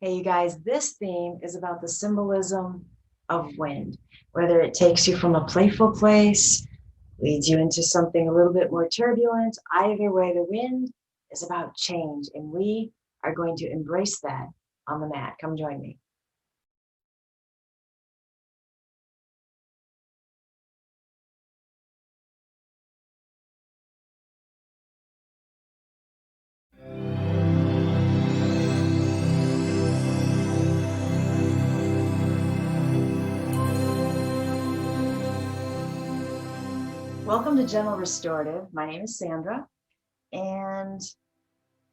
Hey, you guys, this theme is about the symbolism of wind, whether it takes you from a playful place, leads you into something a little bit more turbulent. Either way, the wind is about change, and we are going to embrace that on the mat. Come join me. Welcome to Gentle Restorative. My name is Sandra, and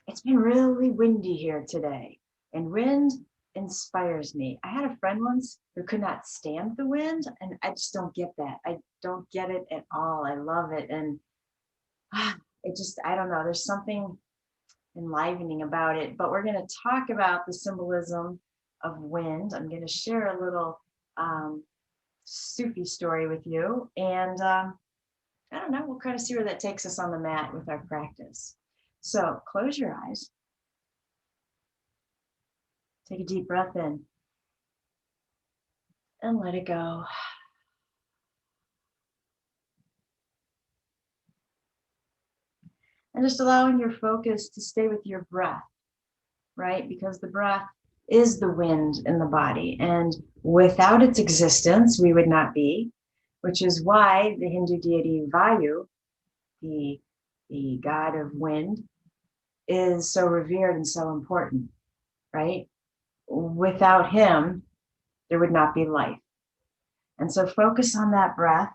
it's been really windy here today, and wind inspires me. I had a friend once who could not stand the wind, and I just don't get that. I don't get it at all. I love it, and it just, I don't know, there's something enlivening about it. But we're going to talk about the symbolism of wind. I'm going to share a little Sufi story with you, and I don't know, we'll kind of see where that takes us on the mat with our practice. So close your eyes. Take a deep breath in and let it go. And just allowing your focus to stay with your breath, right? Because the breath is the wind in the body. And without its existence, we would not be, which is why the Hindu deity Vayu, the god of wind, is so revered and so important, right? Without him, there would not be life. And so focus on that breath.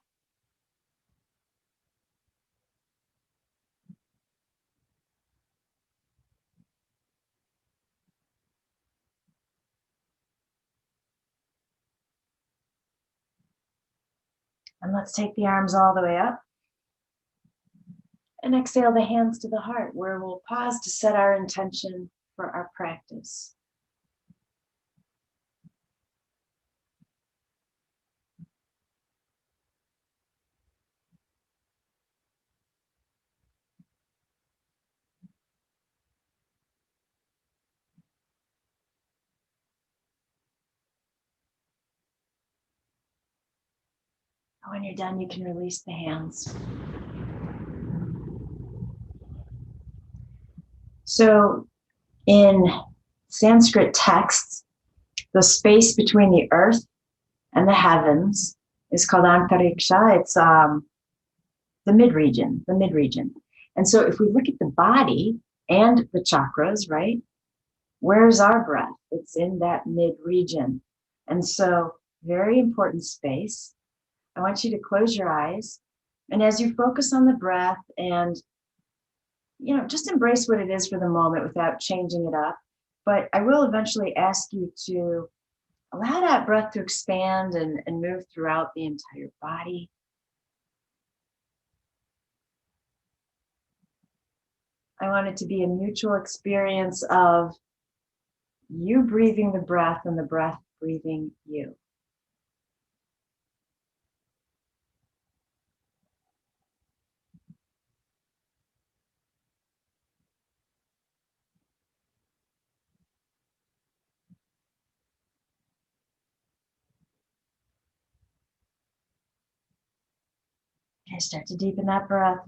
And let's take the arms all the way up. And exhale the hands to the heart, where we'll pause to set our intention for our practice. When you're done, you can release the hands. So in Sanskrit texts, the space between the earth and the heavens is called antariksha. It's the mid-region, And so if we look at the body and the chakras, right, where's our breath? It's in that mid-region. And so very important space. I want you to close your eyes. And as you focus on the breath and, just embrace what it is for the moment without changing it up. But I will eventually ask you to allow that breath to expand and move throughout the entire body. I want it to be a mutual experience of you breathing the breath and the breath breathing you. Okay, start to deepen that breath.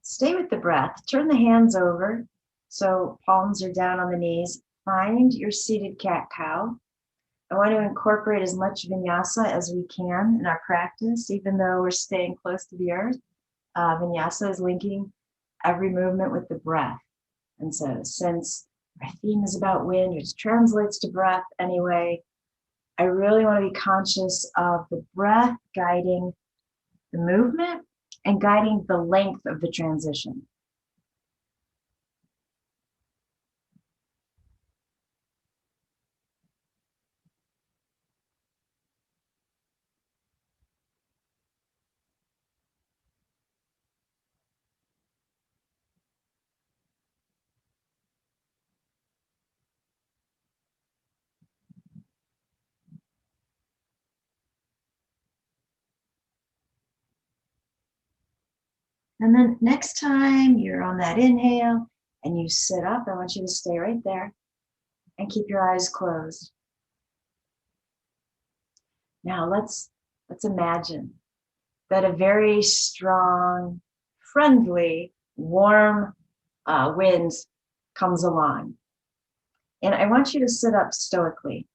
Stay with the breath. Turn the hands over so palms are down on the knees. Find your seated cat-cow. I want to incorporate as much vinyasa as we can in our practice, even though we're staying close to the earth. Vinyasa is linking every movement with the breath. And so since our theme is about wind, which translates to breath anyway, I really want to be conscious of the breath guiding the movement and guiding the length of the transition. And then next time you're on that inhale and you sit up, I want you to stay right there and keep your eyes closed. Now let's imagine that a very strong, friendly, warm wind comes along. And I want you to sit up stoically.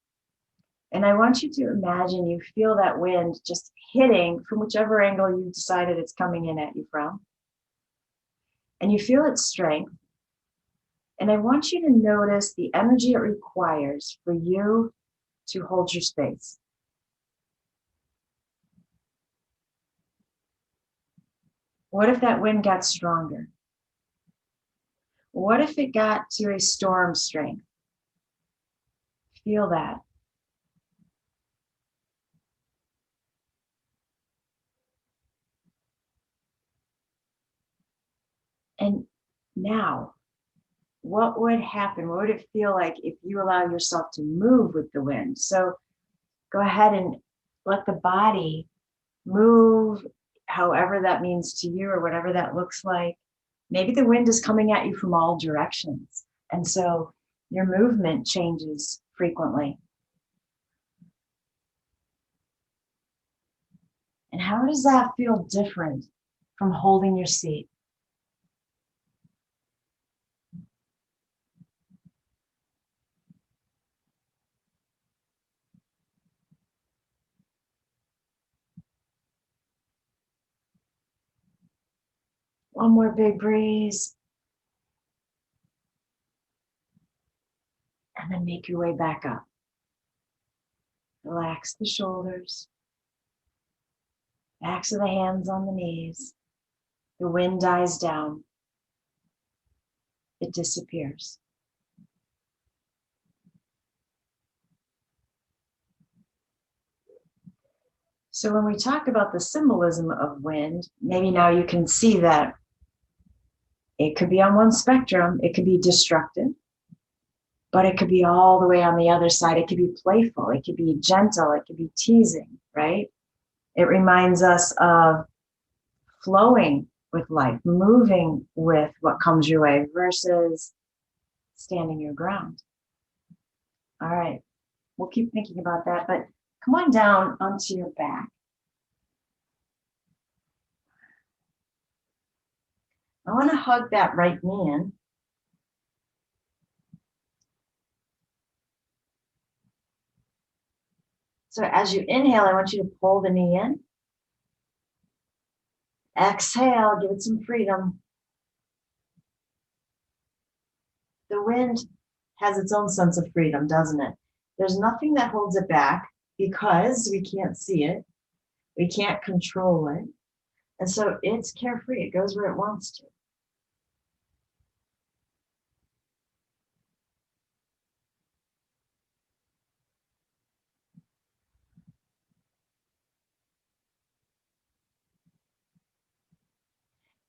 And I want you to imagine you feel that wind just hitting from whichever angle you decided it's coming in at you from. And you feel its strength. And I want you to notice the energy it requires for you to hold your space. What if that wind got stronger? What if it got to a storm strength? Feel that. And now, what would happen? What would it feel like if you allow yourself to move with the wind? So go ahead and let the body move however that means to you or whatever that looks like. Maybe the wind is coming at you from all directions. And so your movement changes frequently. And how does that feel different from holding your seat? One more big breeze. And then make your way back up. Relax the shoulders. Backs of the hands on the knees. The wind dies down. It disappears. So when we talk about the symbolism of wind, maybe now you can see that it could be on one spectrum, it could be destructive, but it could be all the way on the other side. It could be playful, it could be gentle, it could be teasing, right? It reminds us of flowing with life, moving with what comes your way versus standing your ground. All right, we'll keep thinking about that, but come on down onto your back. I want to hug that right knee in. So as you inhale, I want you to pull the knee in. Exhale, give it some freedom. The wind has its own sense of freedom, doesn't it? There's nothing that holds it back because we can't see it. We can't control it. And so it's carefree. It goes where it wants to.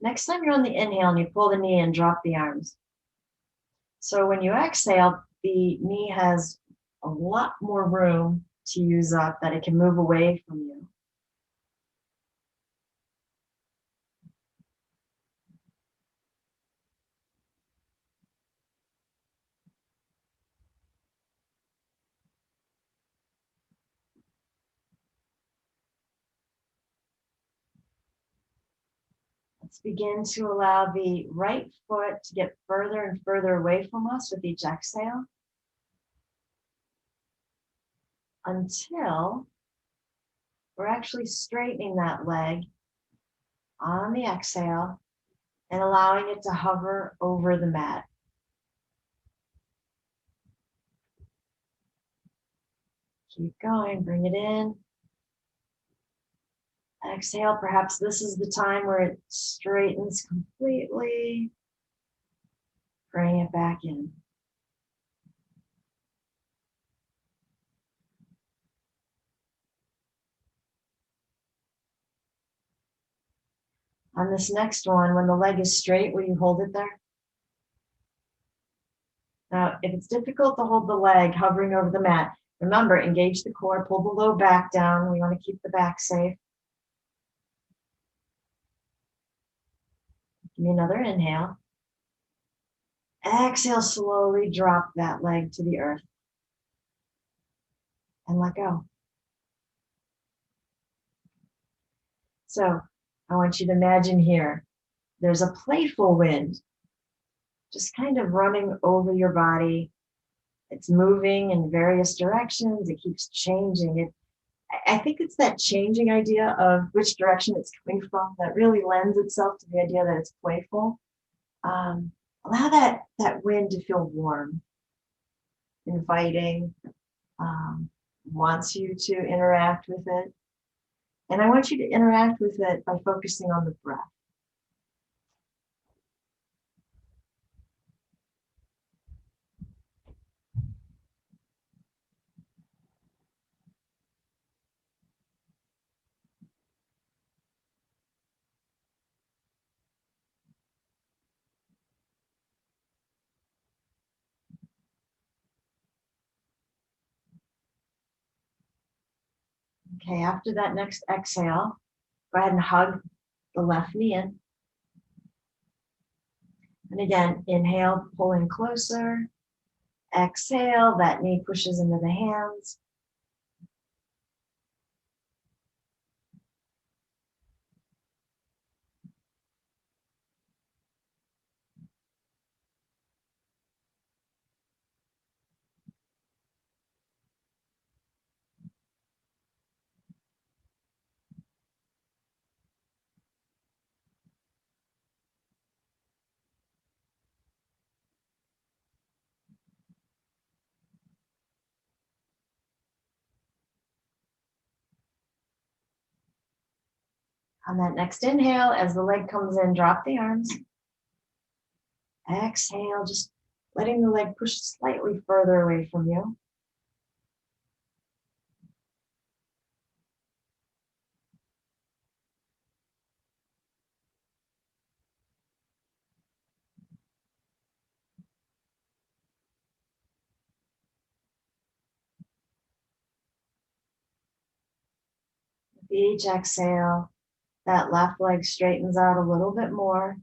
Next time you're on the inhale and you pull the knee and drop the arms. So when you exhale, the knee has a lot more room to use up, that it can move away from you. Let's begin to allow the right foot to get further and further away from us with each exhale until we're actually straightening that leg on the exhale and allowing it to hover over the mat. Keep going, bring it in. Exhale, perhaps this is the time where it straightens completely. Bring it back in. On this next one, when the leg is straight, will you hold it there? Now, if it's difficult to hold the leg hovering over the mat, remember, engage the core, pull the low back down. We want to keep the back safe. Give me another inhale. Exhale, slowly drop that leg to the earth and let go. So I want you to imagine here, there's a playful wind just kind of running over your body. It's moving in various directions. It keeps changing. I think it's that changing idea of which direction it's coming from that really lends itself to the idea that it's playful. Allow that wind to feel warm, inviting, wants you to interact with it. And I want you to interact with it by focusing on the breath. Okay, after that next exhale, go ahead and hug the left knee in. And again, inhale, pull in closer. Exhale, that knee pushes into the hands. On that next inhale, as the leg comes in, drop the arms. Exhale, just letting the leg push slightly further away from you. With each exhale, that left leg straightens out a little bit more.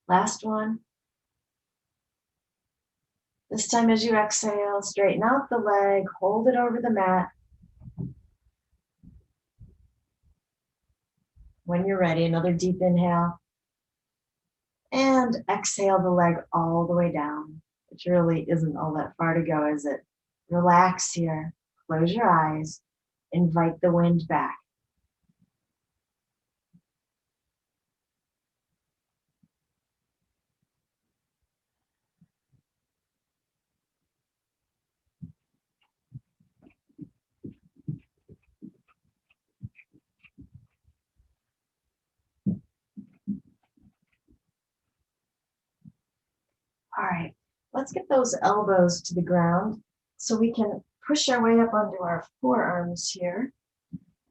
Last one. This time as you exhale, straighten out the leg, hold it over the mat. When you're ready, another deep inhale. And exhale the leg all the way down, which really isn't all that far to go, is it? Relax here, close your eyes, invite the wind back. All right, let's get those elbows to the ground so we can push our way up onto our forearms here,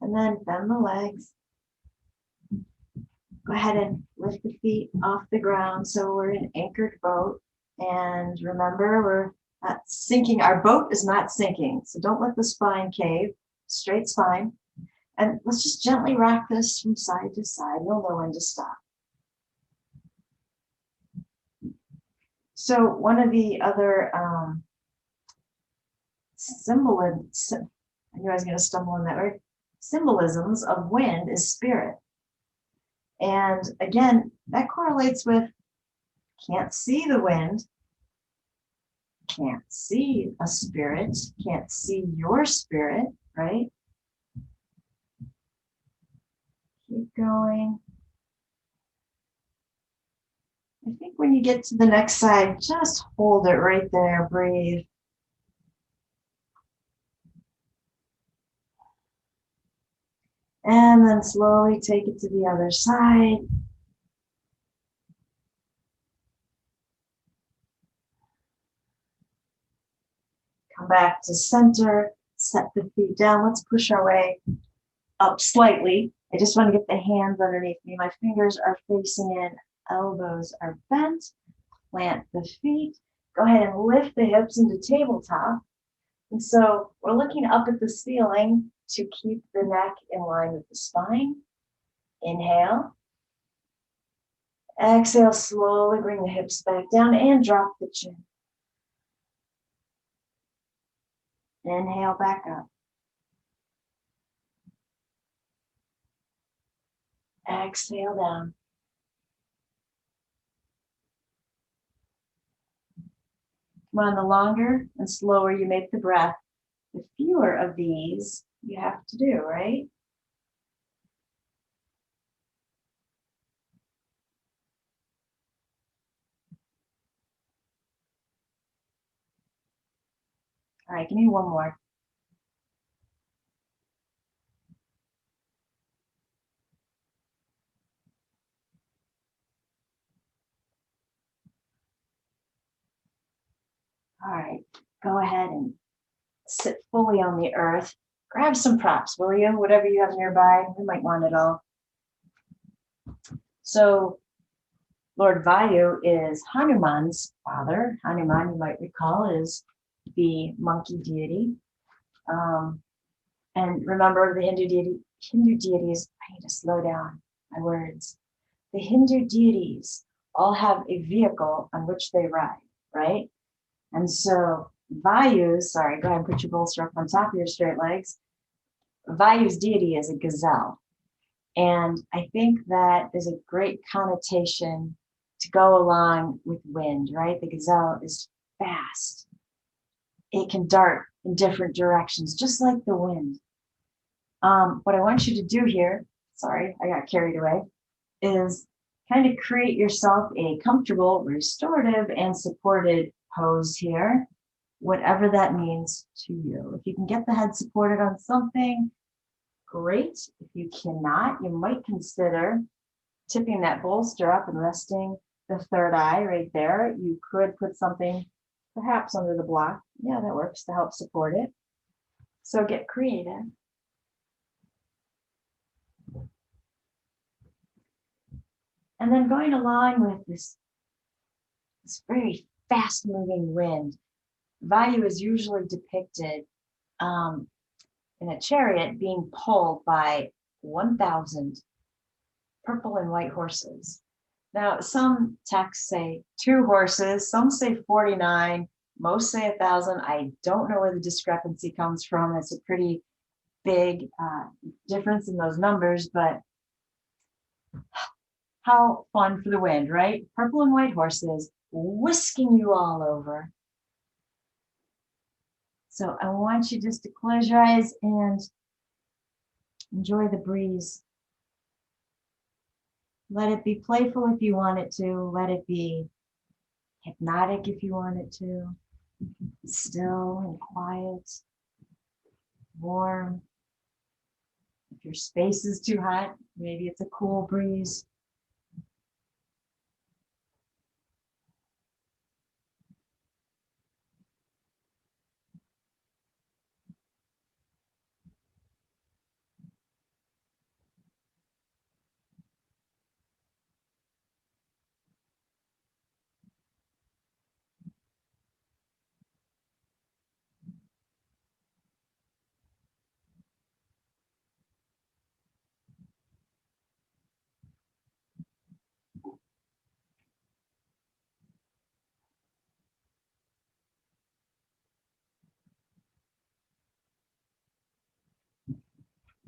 and then bend the legs. Go ahead and lift the feet off the ground so we're in anchored boat. And remember, we're not sinking. Our boat is not sinking, so don't let the spine cave. Straight spine. And let's just gently rock this from side to side. You'll know when to stop. So one of the other symbolisms, I knew I was going to stumble on that word, symbolisms of wind is spirit. And again, that correlates with can't see the wind, can't see a spirit, can't see your spirit, right? Keep going. I think when you get to the next side, just hold it right there, breathe. And then slowly take it to the other side. Come back to center, set the feet down. Let's push our way up slightly. I just want to get the hands underneath me. My fingers are facing in, elbows are bent. Plant the feet. Go ahead and lift the hips into tabletop. And so we're looking up at the ceiling to keep the neck in line with the spine. Inhale. Exhale, slowly bring the hips back down and drop the chin. Inhale back up. Exhale down. Come on, the longer and slower you make the breath, the fewer of these you have to do, right? All right, give me one more. All right, go ahead and sit fully on the earth. Grab some props, will you? Whatever you have nearby, you might want it all. So Lord Vayu is Hanuman's father. Hanuman, you might recall, is the monkey deity. And remember the Hindu deities, I need to slow down my words. The Hindu deities all have a vehicle on which they ride, right? And so Vayu's, sorry, go ahead and put your bolster up on top of your straight legs. Vayu's deity is a gazelle. And I think that is a great connotation to go along with wind, right? The gazelle is fast. It can dart in different directions, just like the wind. What I want you to do here, sorry, I got carried away, is kind of create yourself a comfortable, restorative, and supported pose here, whatever that means to you. If you can get the head supported on something, great. If you cannot, you might consider tipping that bolster up and resting the third eye right there. You could put something perhaps under the block. Yeah, that works to help support it. So get creative. And then going along with this very fast moving wind, Vayu is usually depicted in a chariot being pulled by 1,000 purple and white horses. Now, some texts say 2 horses, some say 49, most say 1,000. I don't know where the discrepancy comes from. It's a pretty big difference in those numbers, but how fun for the wind, right? Purple and white horses whisking you all over. So I want you just to close your eyes and enjoy the breeze. Let it be playful if you want it to. Let it be hypnotic if you want it to. Still and quiet, warm. If your space is too hot, maybe it's a cool breeze.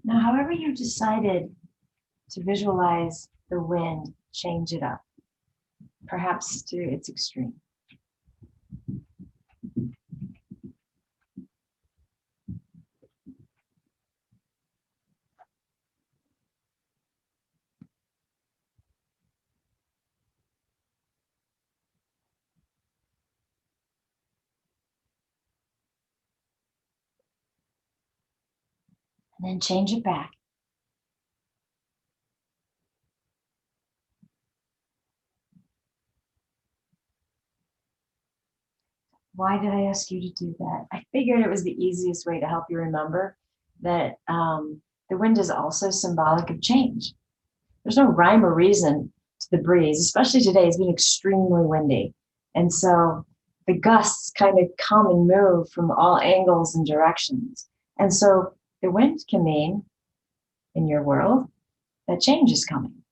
Now, however you decided to visualize the wind, change it up, perhaps to its extreme. And then change it back. Why did I ask you to do that? I figured it was the easiest way to help you remember that the wind is also symbolic of change. There's no rhyme or reason to the breeze, especially today. It's been extremely windy. And so the gusts kind of come and move from all angles and directions. And so the wind can mean, in your world, that change is coming.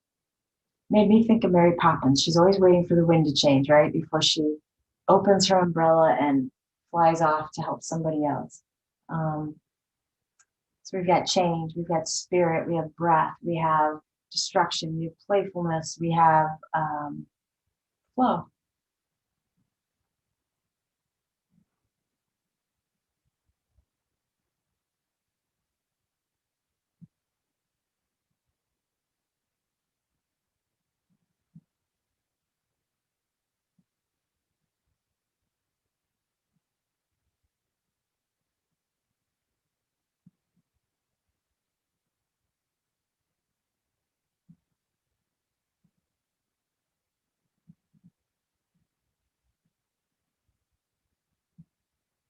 Made me think of Mary Poppins. She's always waiting for the wind to change, right? Before she opens her umbrella and flies off to help somebody else. So we've got change, we've got spirit, we have breath, we have destruction, we have playfulness, we have flow.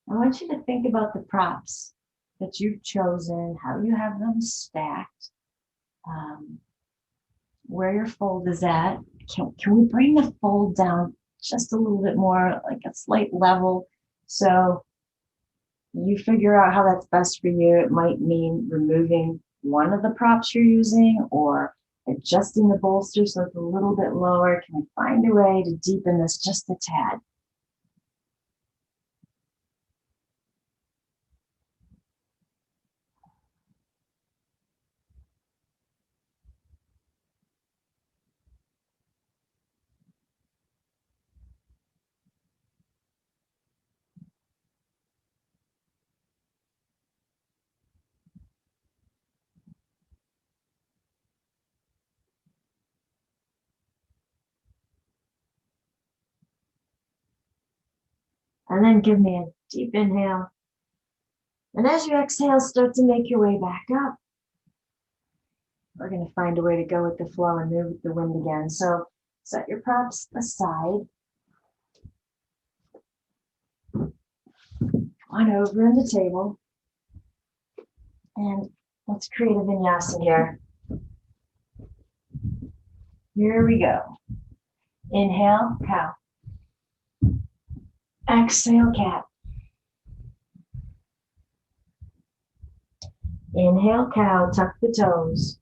I want you to think about the props that you've chosen, how you have them stacked, where your fold is at. Can we bring the fold down just a little bit more, like a slight level? So you figure out how that's best for you. It might mean removing one of the props you're using or adjusting the bolster so it's a little bit lower. Can we find a way to deepen this just a tad? And then give me a deep inhale. And as you exhale, start to make your way back up. We're going to find a way to go with the flow and move with the wind again. So set your props aside. On over in the table. And let's create a vinyasa here. Here we go. Inhale, cow. Exhale, cat. Inhale, cow, tuck the toes.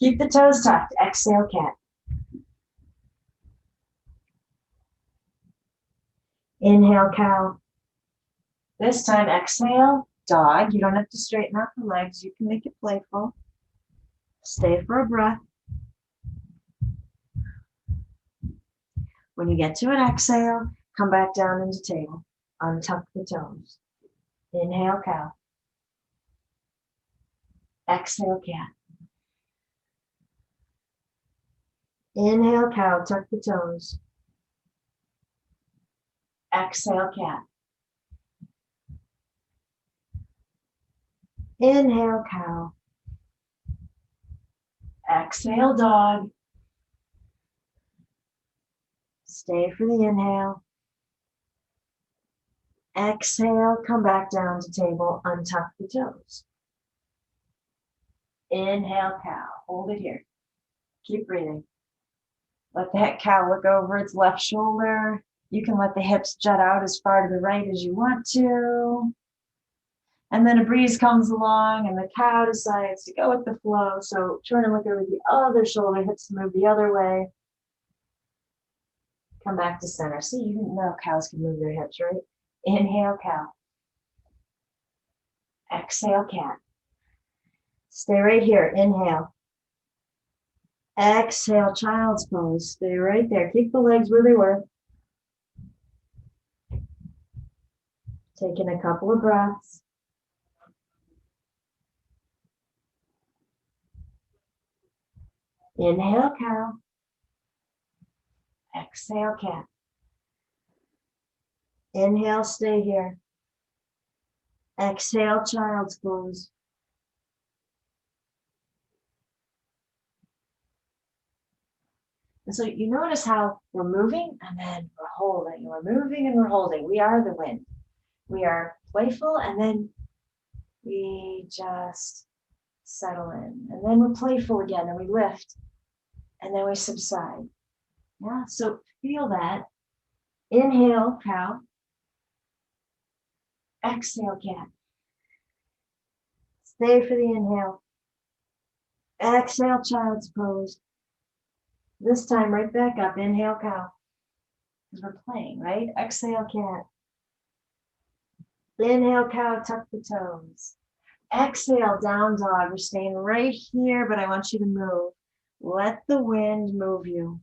Keep the toes tucked. Exhale, cat. Inhale, cow. This time, exhale, dog. You don't have to straighten out the legs. You can make it playful. Stay for a breath. When you get to an exhale, come back down into table. Untuck the toes. Inhale, cow. Exhale, cat. Inhale, cow, tuck the toes. Exhale, cat. Inhale, cow. Exhale, dog. Stay for the inhale. Exhale, come back down to table, untuck the toes. Inhale, cow. Hold it here. Keep breathing. Let that cow look over its left shoulder. You can let the hips jut out as far to the right as you want to. And then a breeze comes along and the cow decides to go with the flow. So turn and look over the other shoulder, hips move the other way. Come back to center. See, you didn't know cows can move their hips, right? Inhale, cow. Exhale, cat. Stay right here. Inhale. Exhale, child's pose. Stay right there. Keep the legs where they were. Taking a couple of breaths. Inhale, cow. Exhale, cat. Inhale, stay here. Exhale, child's pose. And so you notice how we're moving and then we're holding. We're moving and we're holding. We are the wind. We are playful and then we just settle in. And then we're playful again and we lift and then we subside. Yeah, so feel that. Inhale, cow. Exhale, cat. Stay for the inhale. Exhale, child's pose. This time, right back up. Inhale, cow. Because we're playing, right? Exhale, cat. Inhale, cow, tuck the toes. Exhale, down dog. We're staying right here, but I want you to move. Let the wind move you.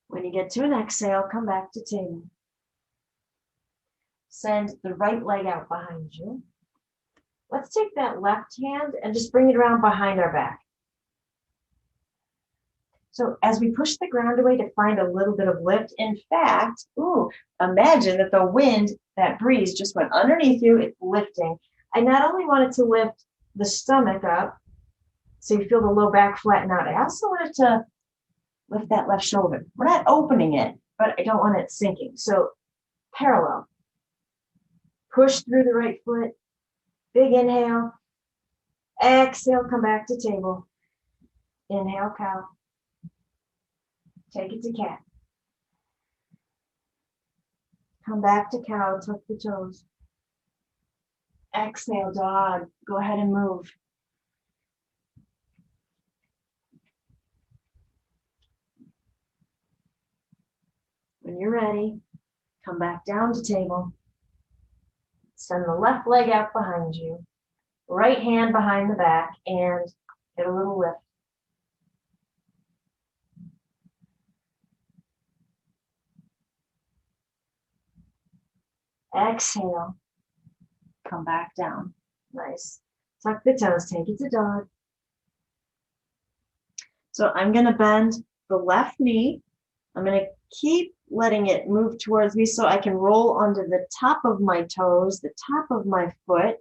When you get to an exhale, come back to table. Send the right leg out behind you. Let's take that left hand and just bring it around behind our back. So as we push the ground away to find a little bit of lift, in fact, imagine that the wind, that breeze just went underneath you, it's lifting. I not only want it to lift the stomach up, so you feel the low back flatten out, I also want it to lift that left shoulder. We're not opening it, but I don't want it sinking. So parallel. Push through the right foot. Big inhale. Exhale, come back to table. Inhale, cow. Take it to cat. Come back to cow, tuck the toes. Exhale, dog. Go ahead and move. When you're ready, come back down to table. Send the left leg out behind you. Right hand behind the back and get a little lift. Exhale. Come back down. Nice. Tuck the toes. Take it to dog. So I'm going to bend the left knee. I'm going to keep letting it move towards me so I can roll onto the top of my toes, the top of my foot.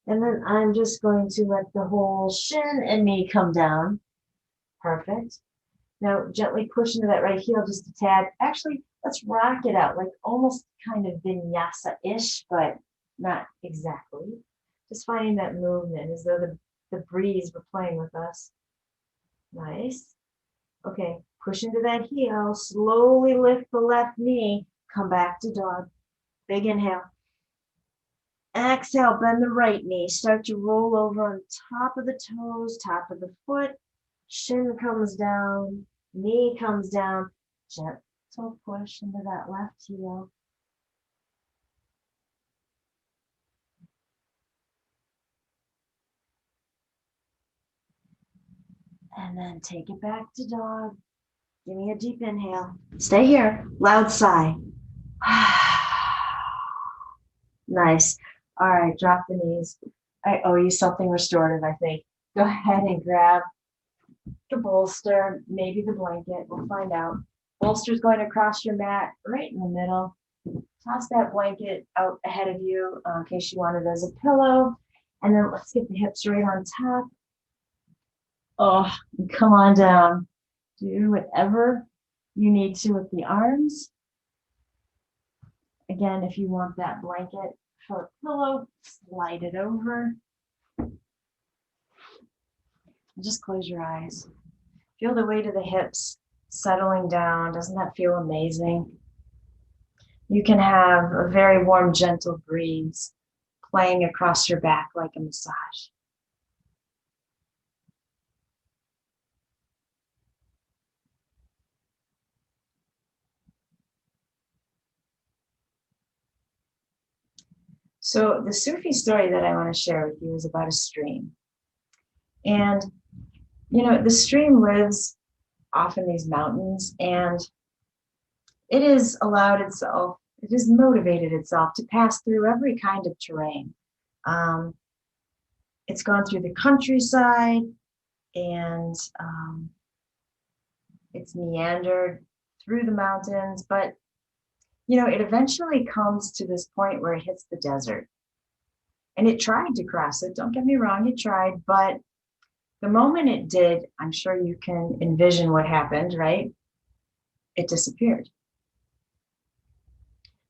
And then I'm just going to let the whole shin and knee come down. Perfect. Now gently push into that right heel just a tad. Actually, let's rock it out, like almost kind of vinyasa-ish, but not exactly. Just finding that movement as though the breeze were playing with us. Nice. Okay, push into that heel. Slowly lift the left knee. Come back to dog. Big inhale. Exhale, bend the right knee. Start to roll over on top of the toes, top of the foot. Shin comes down, knee comes down. Gentle push into that left heel. And then take it back to dog. Give me a deep inhale. Stay here. Loud sigh. Nice. All right, drop the knees. I owe you something restorative, I think. Go ahead and grab the bolster, maybe the blanket. We'll find out. Bolster's going across your mat, right in the middle. Toss that blanket out ahead of you in case you want it as a pillow. And then let's get the hips right on top. Oh, come on down. Do whatever you need to with the arms. Again, if you want that blanket for a pillow, slide it over. Just close your eyes. Feel the weight of the hips settling down. Doesn't that feel amazing? You can have a very warm, gentle breeze playing across your back like a massage. So the Sufi story that I want to share with you is about a stream. And, the stream lives off in these mountains, and it has motivated itself to pass through every kind of terrain. It's gone through the countryside and It's meandered through the mountains, but it eventually comes to this point where it hits the desert. And it tried to cross it. Don't get me wrong, it tried, but the moment it did, I'm sure you can envision what happened, right? It disappeared.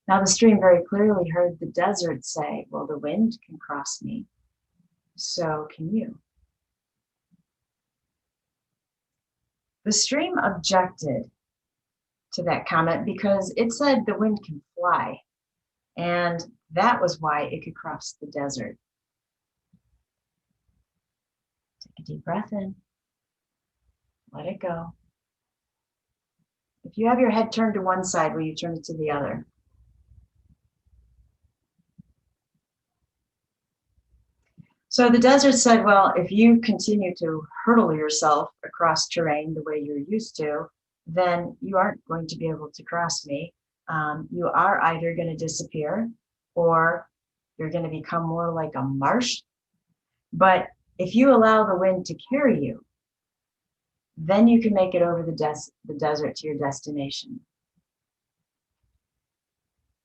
Now the stream very clearly heard the desert say, well, the wind can cross me, so can you. The stream objected to that comment because it said the wind can fly, and that was why it could cross the desert. Take a deep breath in, let it go. If you have your head turned to one side, will you turn it to the other? So the desert said, well, if you continue to hurtle yourself across terrain the way you're used to, then you aren't going to be able to cross me. You are either going to disappear or you're going to become more like a marsh. But if you allow the wind to carry you, then you can make it over the desert to your destination.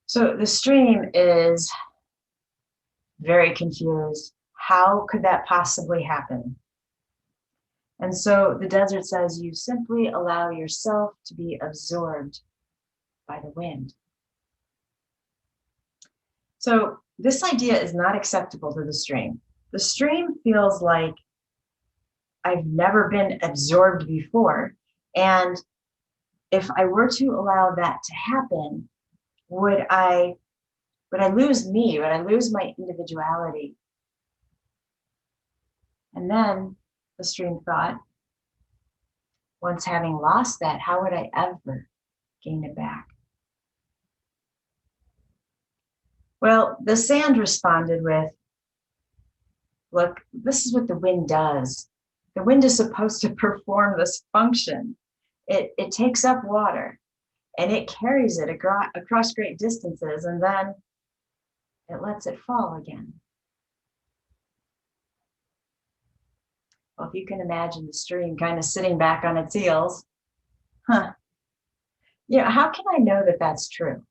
So the stream is very confused. How could that possibly happen? And so the desert says you simply allow yourself to be absorbed by the wind. So this idea is not acceptable to the stream. The stream feels like I've never been absorbed before. And if I were to allow that to happen, would I lose me? Would I lose my individuality? And then the stream thought, once having lost that, how would I ever gain it back? Well, the sand responded with, look, this is what the wind does. The wind is supposed to perform this function. It takes up water and it carries it across great distances, and then it lets it fall again. Well, if you can imagine the stream kind of sitting back on its heels, how can I know that that's true?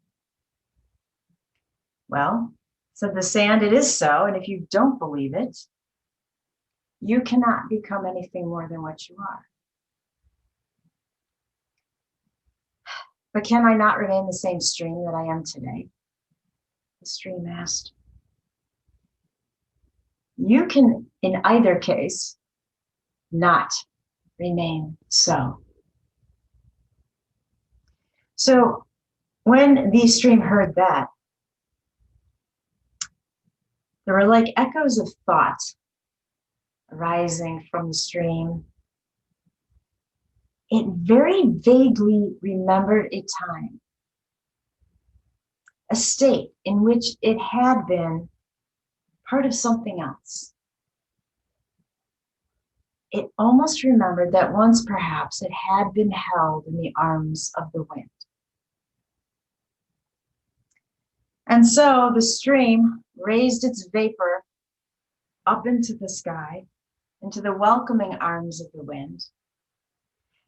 Well, said the sand, it is so, and if you don't believe it, you cannot become anything more than what you are. But can I not remain the same stream that I am today? The stream asked. You can, in either case, not remain so. So when the stream heard that, there were like echoes of thought arising from the stream. It very vaguely remembered a time, a state in which it had been part of something else. It almost remembered that once perhaps it had been held in the arms of the wind. And so the stream raised its vapor up into the sky, into the welcoming arms of the wind.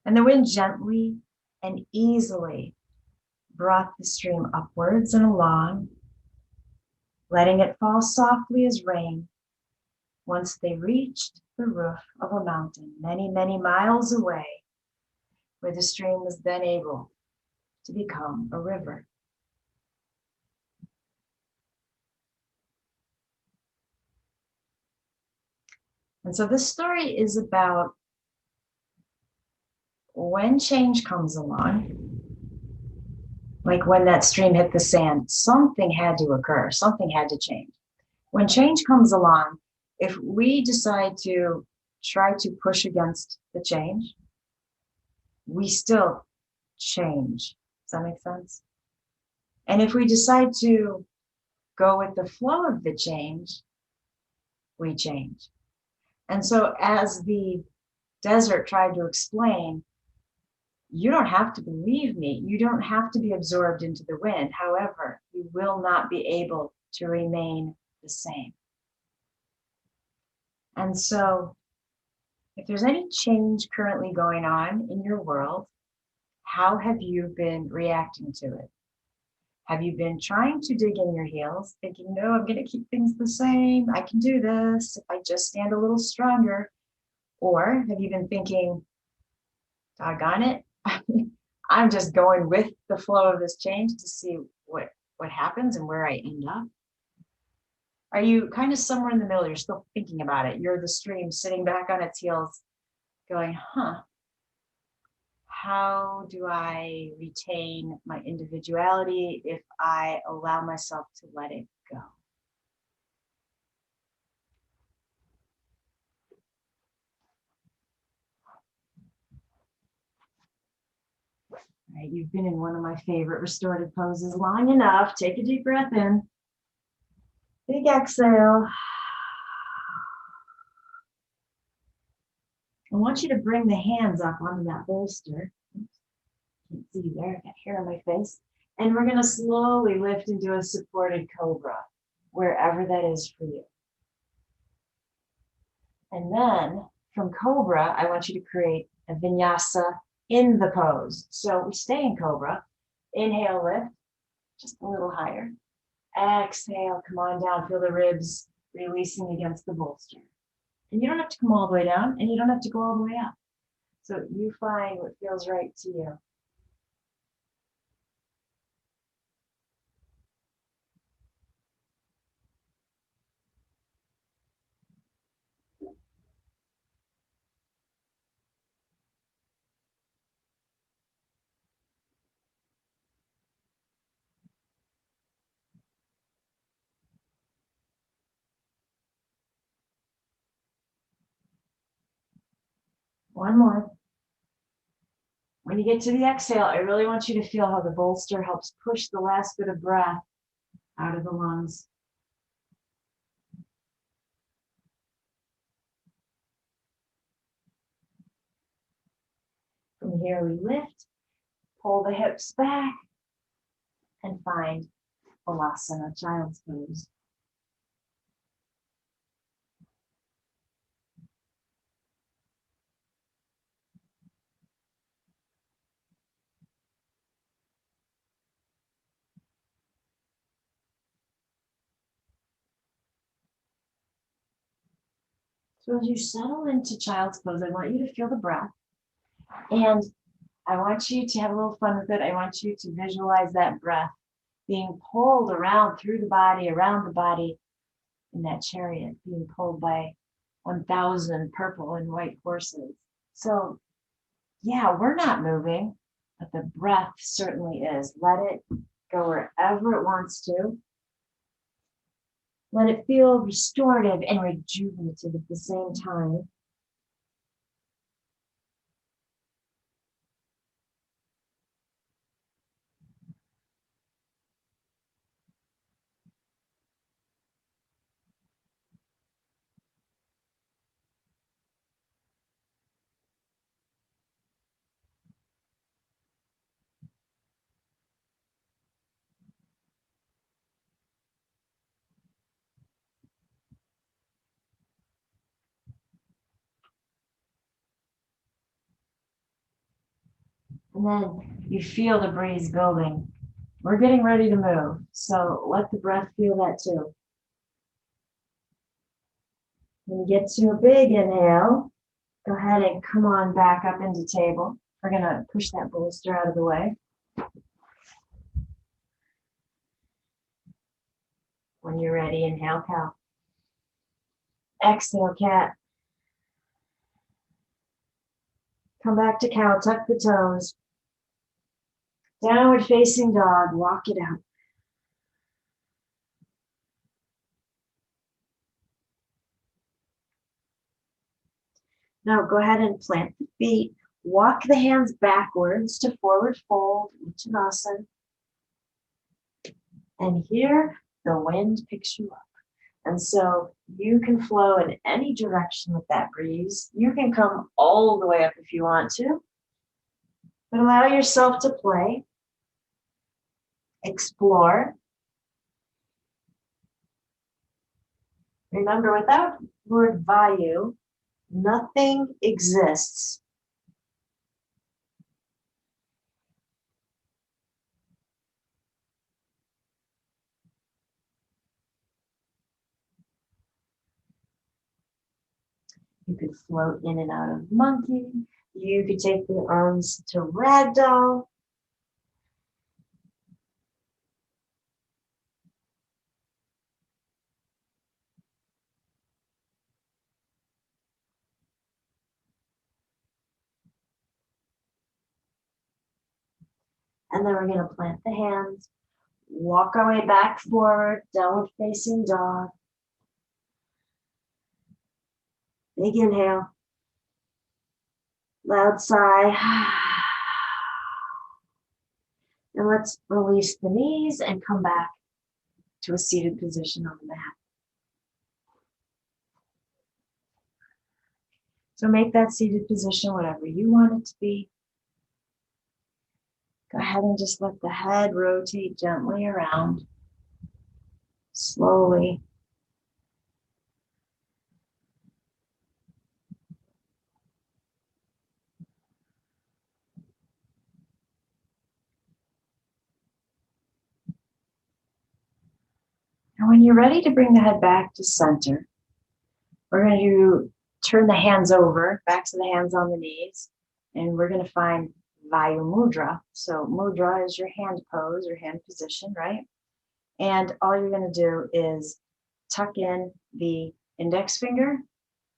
And the wind gently and easily brought the stream upwards and along, letting it fall softly as rain once they reached the roof of a mountain many, many miles away, where the stream was then able to become a river. And so this story is about when change comes along, like when that stream hit the sand, something had to occur, something had to change. When change comes along, if we decide to try to push against the change, we still change. Does that make sense? And if we decide to go with the flow of the change, we change. And so as the desert tried to explain, you don't have to believe me. You don't have to be absorbed into the wind. However, you will not be able to remain the same. And so if there's any change currently going on in your world, How have you been reacting to it? Have you been trying to dig in your heels, thinking, no, I'm going to keep things the same. I can do this if I just stand a little stronger. Or have you been thinking, doggone it, I'm just going with the flow of this change to see what happens and where I end up? Are you kind of somewhere in the middle? You're still thinking about it. You're the stream sitting back on its heels going, how do I retain my individuality if I allow myself to let it go? All right, you've been in one of my favorite restorative poses long enough. Take a deep breath in. Big exhale. I want you to bring the hands up onto that bolster. Oops, can't see you there. I got hair on my face. And we're going to slowly lift into a supported cobra, wherever that is for you. And then from cobra, I want you to create a vinyasa in the pose. So we stay in cobra. Inhale, lift, just a little higher. Exhale, come on down. Feel the ribs releasing against the bolster. And you don't have to come all the way down, and you don't have to go all the way up. So you find what feels right to you. One more. When you get to the exhale, I really want you to feel how the bolster helps push the last bit of breath out of the lungs. From here, we lift, pull the hips back, and find Balasana, child's pose. So as you settle into child's pose, I want you to feel the breath. And I want you to have a little fun with it. I want you to visualize that breath being pulled around through the body, around the body in that chariot, being pulled by 1,000 purple and white horses. So yeah, we're not moving, but the breath certainly is. Let it go wherever it wants to. Let it feel restorative and rejuvenative at the same time. And then you feel the breeze building. We're getting ready to move, so let the breath feel that too. When you get to a big inhale, go ahead and come on back up into table. We're going to push that bolster out of the way. When you're ready, inhale, cow. Exhale, cat. Come back to cow, tuck the toes. Downward facing dog, walk it out. Now go ahead and plant the feet. Walk the hands backwards to forward fold, Uttanasana. And here, the wind picks you up. And so you can flow in any direction with that breeze. You can come all the way up if you want to. But allow yourself to play. Explore. Remember, without Lord Vayu, nothing exists. You could float in and out of monkey. You could take the arms to ragdoll. And then we're going to plant the hands, walk our way back forward, downward facing dog. Big inhale, loud sigh. And let's release the knees and come back to a seated position on the mat. So make that seated position whatever you want it to be. Go ahead and just let the head rotate gently around, slowly. And when you're ready to bring the head back to center, we're going to turn the hands over, backs of the hands on the knees, and we're going to find Vayu mudra. So mudra is your hand pose or hand position, right? And all you're going to do is tuck in the index finger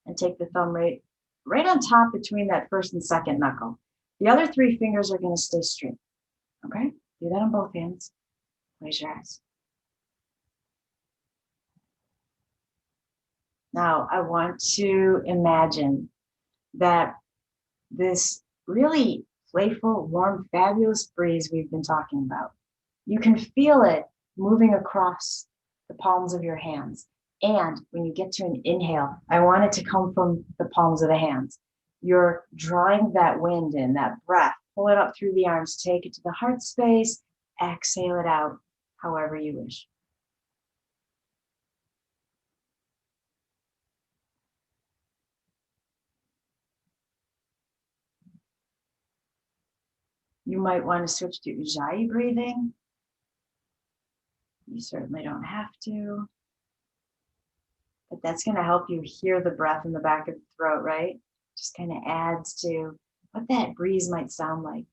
and take the thumb right on top between that first and second knuckle. The other three fingers are going to stay straight. Okay? Do that on both hands. Close your eyes. Now, I want to imagine that this really playful, warm, fabulous breeze we've been talking about, you can feel it moving across the palms of your hands. And when you get to an inhale, I want it to come from the palms of the hands. You're drawing that wind in, that breath, pull it up through the arms, take it to the heart space, exhale it out however you wish. You might want to switch to Ujjayi breathing. You certainly don't have to. But that's going to help you hear the breath in the back of the throat, right? Just kind of adds to what that breeze might sound like.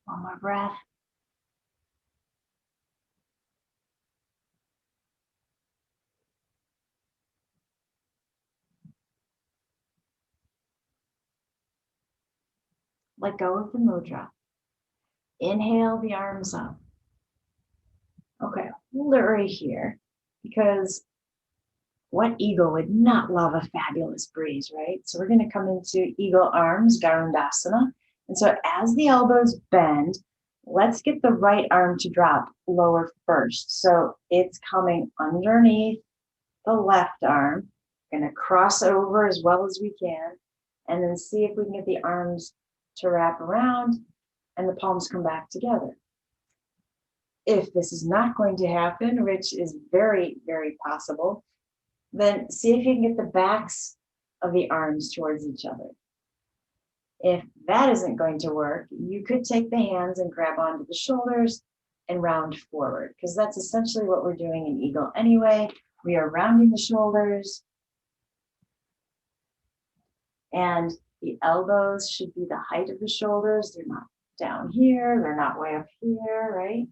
One more breath. Let go of the mudra. Inhale the arms up. Okay, hold it right here because what eagle would not love a fabulous breeze, right? So we're going to come into eagle arms, Garundasana. And so as the elbows bend, let's get the right arm to drop lower first. So it's coming underneath the left arm. We're going to cross over as well as we can, and then see if we can get the arms to wrap around and the palms come back together. If this is not going to happen, which is very, very possible, then see if you can get the backs of the arms towards each other. If that isn't going to work, you could take the hands and grab onto the shoulders and round forward, because that's essentially what we're doing in eagle anyway. We are rounding the shoulders, and the elbows should be the height of the shoulders. They're not down here, they're not way up here, right?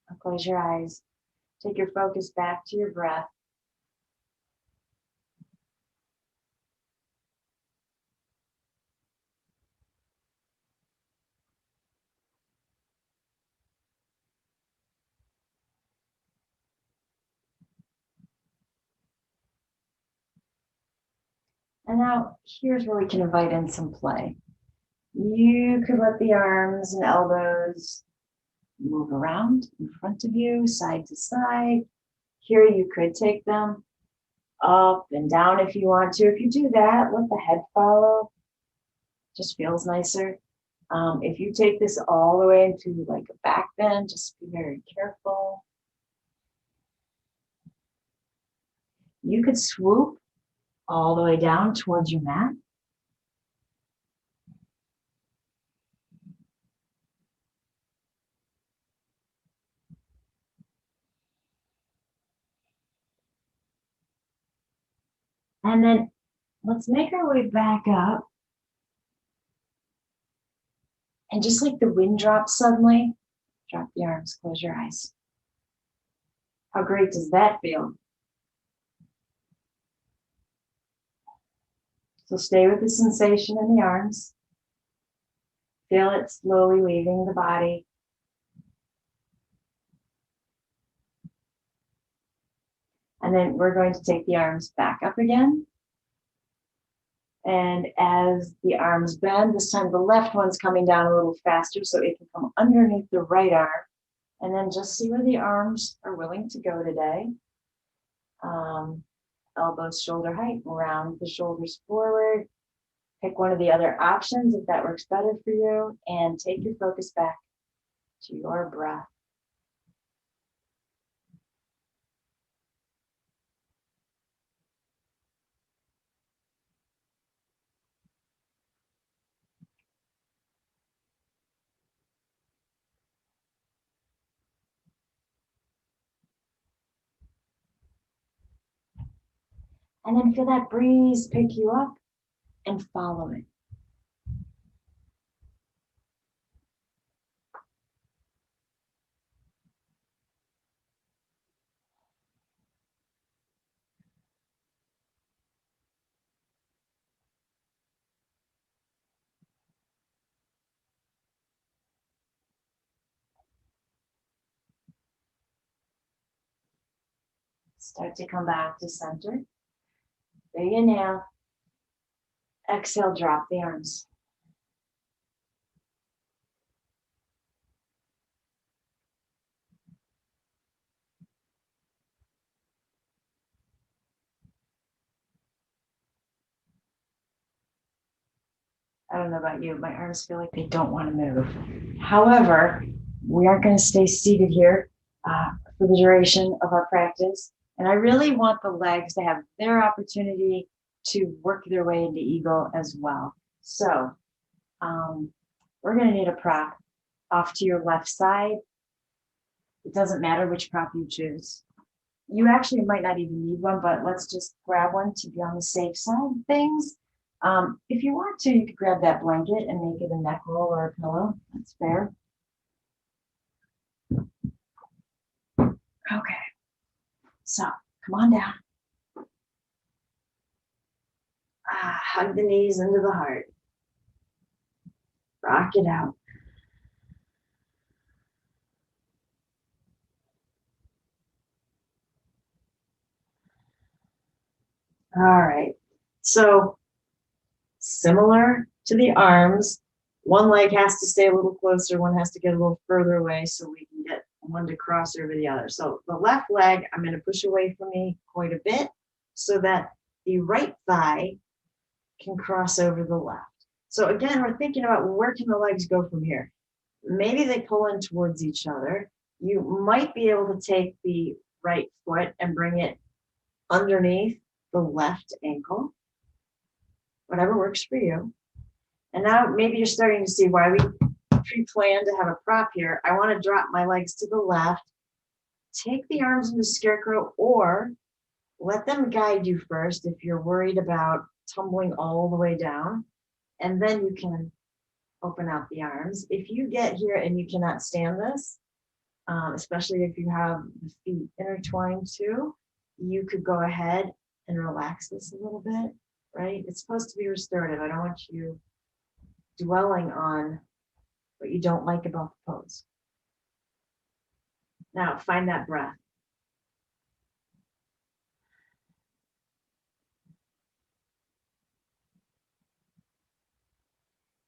Now close your eyes. Take your focus back to your breath. And now here's where we can invite in some play. You could let the arms and elbows move around in front of you, side to side. Here you could take them up and down if you want to. If you do that, let the head follow. Just feels nicer. If you take this all the way into like a back bend, just be very careful. You could swoop all the way down towards your mat. And then let's make our way back up. And just like the wind drops suddenly, drop the arms, close your eyes. How great does that feel? So stay with the sensation in the arms. Feel it slowly leaving the body. And then we're going to take the arms back up again. And as the arms bend, this time the left one's coming down a little faster so it can come underneath the right arm. And then just see where the arms are willing to go today. Elbows shoulder height, round the shoulders forward. Pick one of the other options if that works better for you, and take your focus back to your breath. And then feel that breeze pick you up and follow it. Start to come back to center. Big inhale. Exhale, drop the arms. I don't know about you, my arms feel like they don't want to move. However, we aren't going to stay seated here for the duration of our practice. And I really want the legs to have their opportunity to work their way into eagle as well. So we're going to need a prop off to your left side. It doesn't matter which prop you choose. You actually might not even need one, but let's just grab one to be on the safe side of things. If you want to, you could grab that blanket and make it a neck roll or a pillow. That's fair. Okay. So come on down. Hug the knees into the heart. Rock it out. All right. So similar to the arms, one leg has to stay a little closer, one has to get a little further away so we can get one to cross over the other. So the left leg, I'm going to push away from me quite a bit so that the right thigh can cross over the left. So again, we're thinking about where can the legs go from here? Maybe they pull in towards each other. You might be able to take the right foot and bring it underneath the left ankle. Whatever works for you. And now maybe you're starting to see why we pre-planned to have a prop here. I want to drop my legs to the left, take the arms into scarecrow, or let them guide you first if you're worried about tumbling all the way down. And then you can open out the arms. If you get here and you cannot stand this, especially if you have the feet intertwined too, you could go ahead and relax this a little bit, right? It's supposed to be restorative. I don't want you dwelling on what you don't like about the pose. Now find that breath.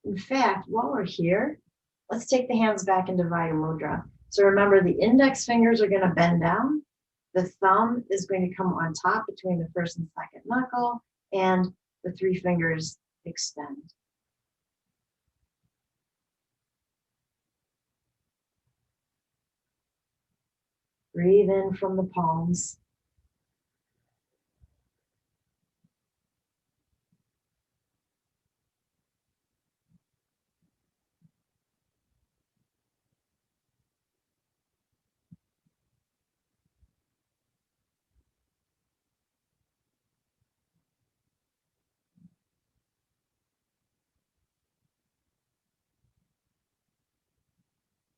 In fact, while we're here, let's take the hands back into Vayu Mudra. So remember, the index fingers are going to bend down. The thumb is going to come on top between the first and second knuckle, and the 3 fingers extend. Breathe in from the palms.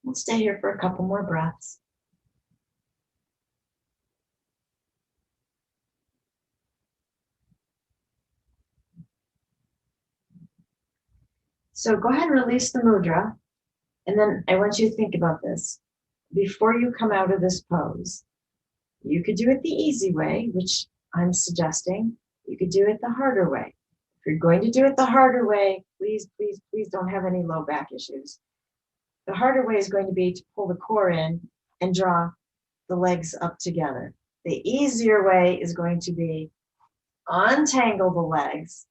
We'll stay here for a couple more breaths. So go ahead and release the mudra. And then I want you to think about this. Before you come out of this pose, you could do it the easy way, which I'm suggesting. You could do it the harder way. If you're going to do it the harder way, please, please, please don't have any low back issues. The harder way is going to be to pull the core in and draw the legs up together. The easier way is going to be untangle the legs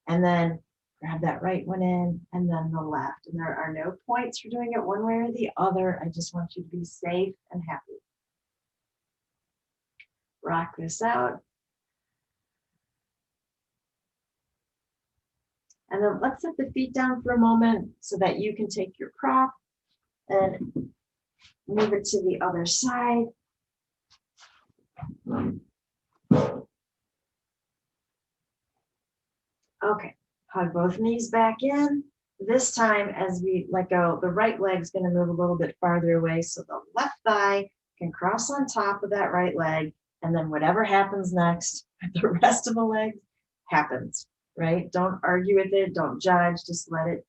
and then grab that right one in and then the left. And there are no points for doing it one way or the other. I just want you to be safe and happy. Rock this out. And then let's set the feet down for a moment so that you can take your prop and move it to the other side. Okay, hug both knees back in. This time, as we let go, the right leg's going to move a little bit farther away so the left thigh can cross on top of that right leg, and then whatever happens next, the rest of the leg happens, right? Don't argue with it, don't judge, just let it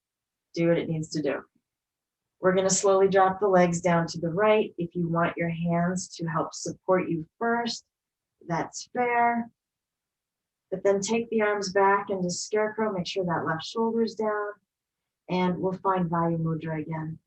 do what it needs to do. We're going to slowly drop the legs down to the right. If you want your hands to help support you first, that's fair. But then take the arms back into scarecrow, make sure that left shoulder's down, and we'll find Vayu Mudra again.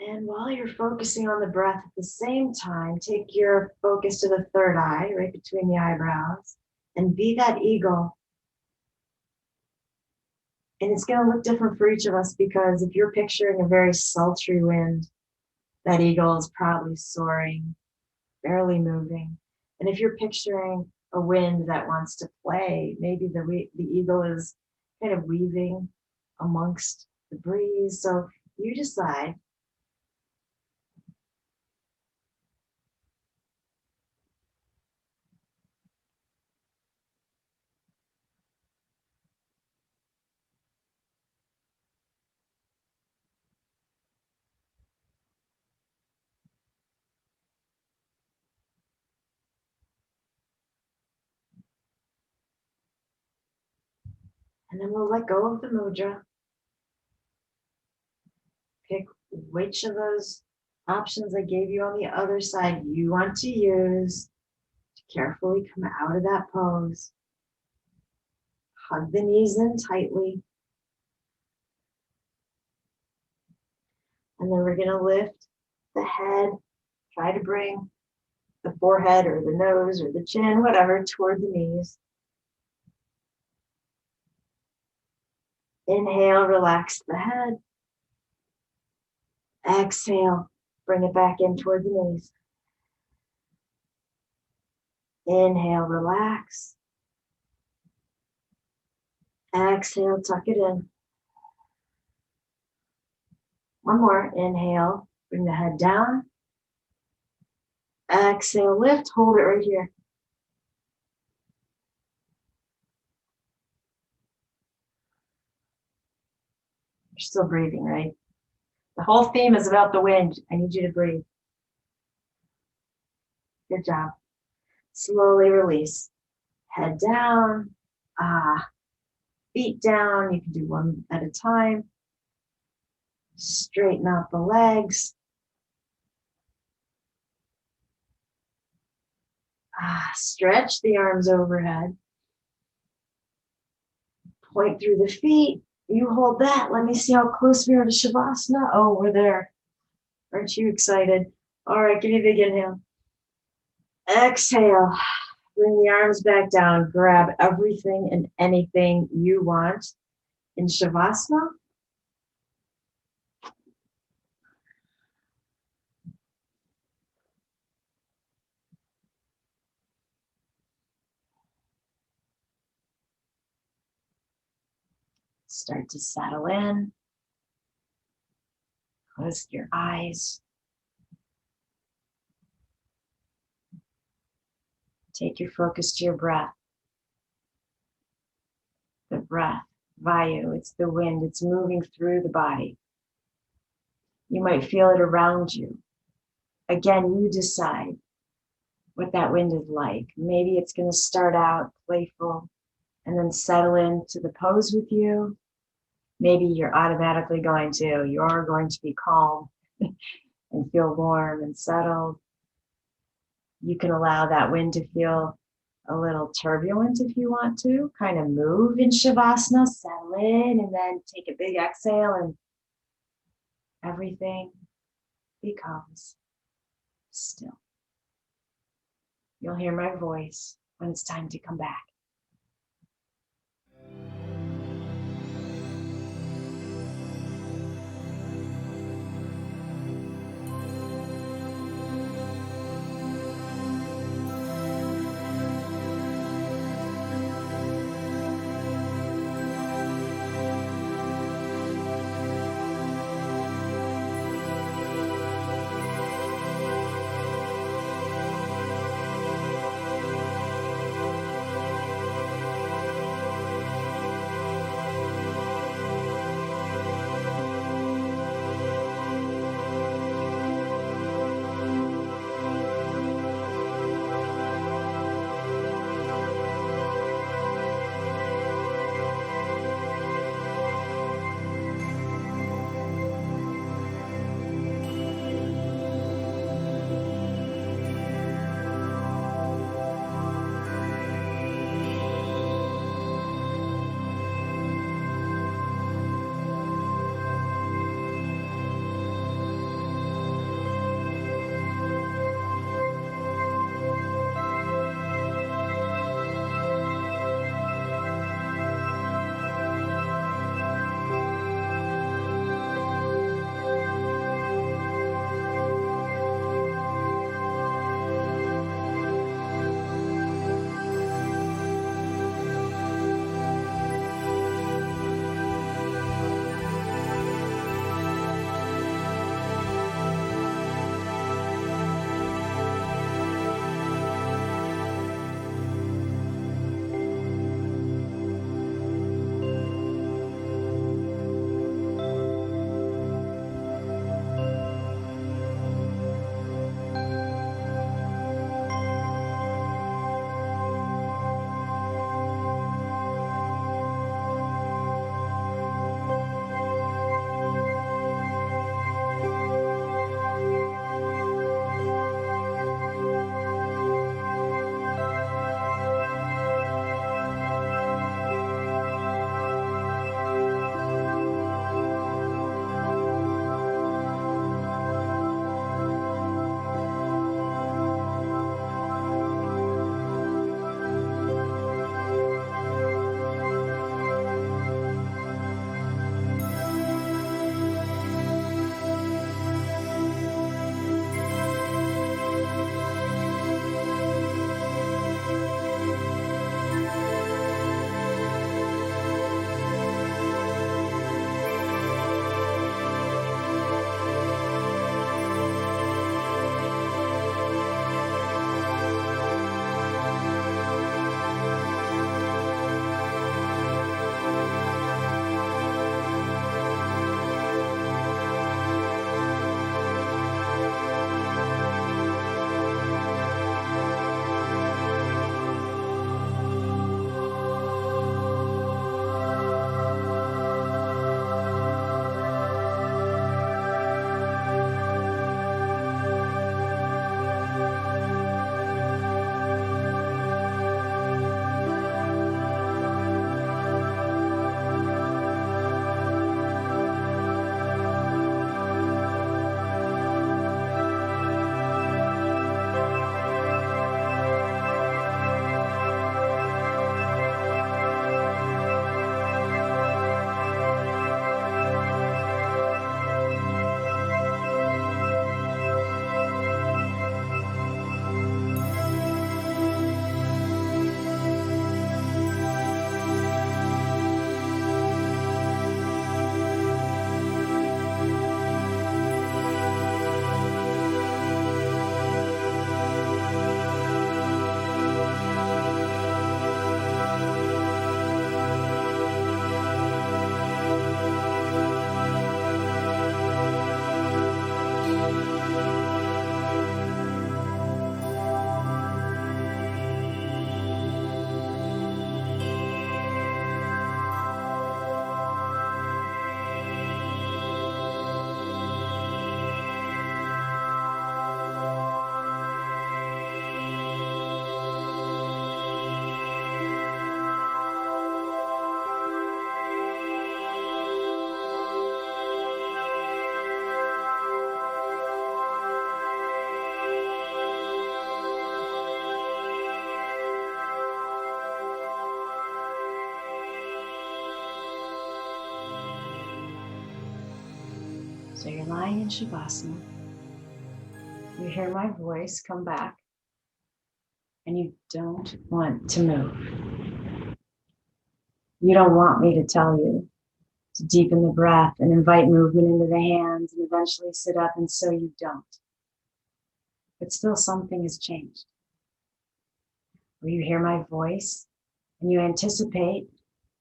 And while you're focusing on the breath at the same time, take your focus to the third eye, right between the eyebrows, and be that eagle. And it's going to look different for each of us because if you're picturing a very sultry wind, that eagle is probably soaring, barely moving. And if you're picturing a wind that wants to play, maybe the eagle is kind of weaving amongst the breeze. So you decide. And then we'll let go of the mudra. Pick which of those options I gave you on the other side you want to use to carefully come out of that pose. Hug the knees in tightly. And then we're going to lift the head. Try to bring the forehead or the nose or the chin, whatever, toward the knees. Inhale, relax the head. Exhale, bring it back in toward the knees. Inhale, relax. Exhale, tuck it in. One more. Inhale, bring the head down. Exhale, lift, hold it right here. You're still breathing, right? The whole theme is about the wind. I need you to breathe. Good job. Slowly release. Head down. Feet down. You can do one at a time. Straighten out the legs. Stretch the arms overhead. Point through the feet. You hold that. Let me see how close we are to Shavasana. Oh, we're there. Aren't you excited? All right, give me a big inhale. Exhale. Bring the arms back down. Grab everything and anything you want in Shavasana. Start to settle in. Close your eyes. Take your focus to your breath. The breath, Vayu, it's the wind. It's moving through the body. You might feel it around you. Again, you decide what that wind is like. Maybe it's going to start out playful and then settle into the pose with you. Maybe you're going to be calm and feel warm and settled. You can allow that wind to feel a little turbulent if you want to. Kind of move in Shavasana, settle in, and then take a big exhale, and everything becomes still. You'll hear my voice when it's time to come back. So you're lying in Shavasana. You hear my voice come back, and you don't want to move. You don't want me to tell you to deepen the breath and invite movement into the hands and eventually sit up, and so you don't. But still something has changed. Or you hear my voice and you anticipate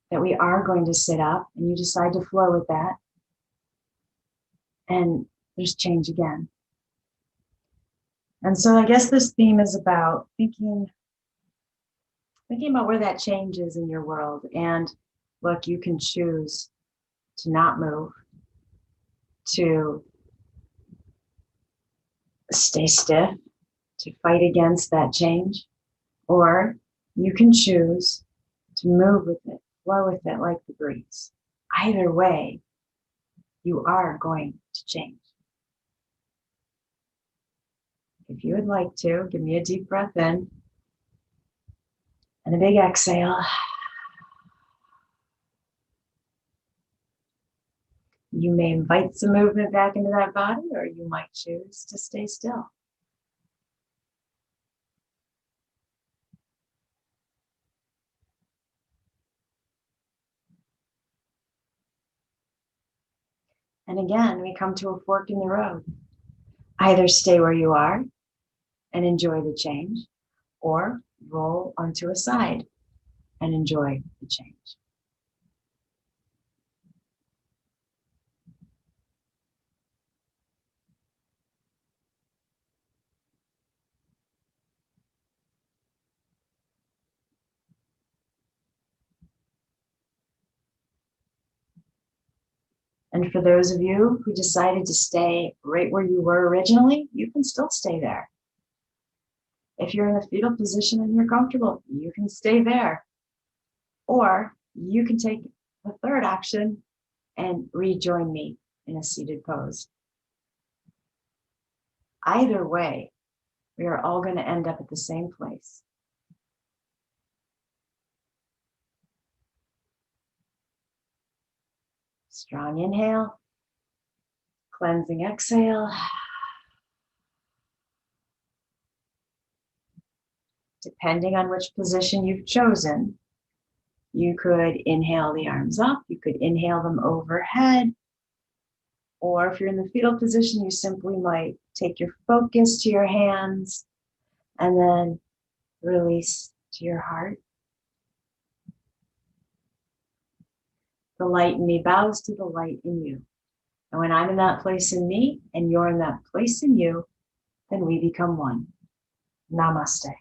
that we are going to sit up, and you decide to flow with that. And there's change again. And so I guess this theme is about thinking about where that change is in your world. And look, you can choose to not move, to stay stiff, to fight against that change, or you can choose to move with it, flow with it like the breeze. Either way, you are going to change. If you would like to, give me a deep breath in and a big exhale. You may invite some movement back into that body, or you might choose to stay still. And again, we come to a fork in the road. Either stay where you are and enjoy the change, or roll onto a side and enjoy the change. And for those of you who decided to stay right where you were originally, you can still stay there. If you're in a fetal position and you're comfortable, you can stay there. Or you can take the third option and rejoin me in a seated pose. Either way, we are all going to end up at the same place. Strong inhale, cleansing exhale. Depending on which position you've chosen, you could inhale the arms up, you could inhale them overhead, or if you're in the fetal position, you simply might take your focus to your hands and then release to your heart. The light in me bows to the light in you. And when I'm in that place in me and you're in that place in you, then we become one. Namaste.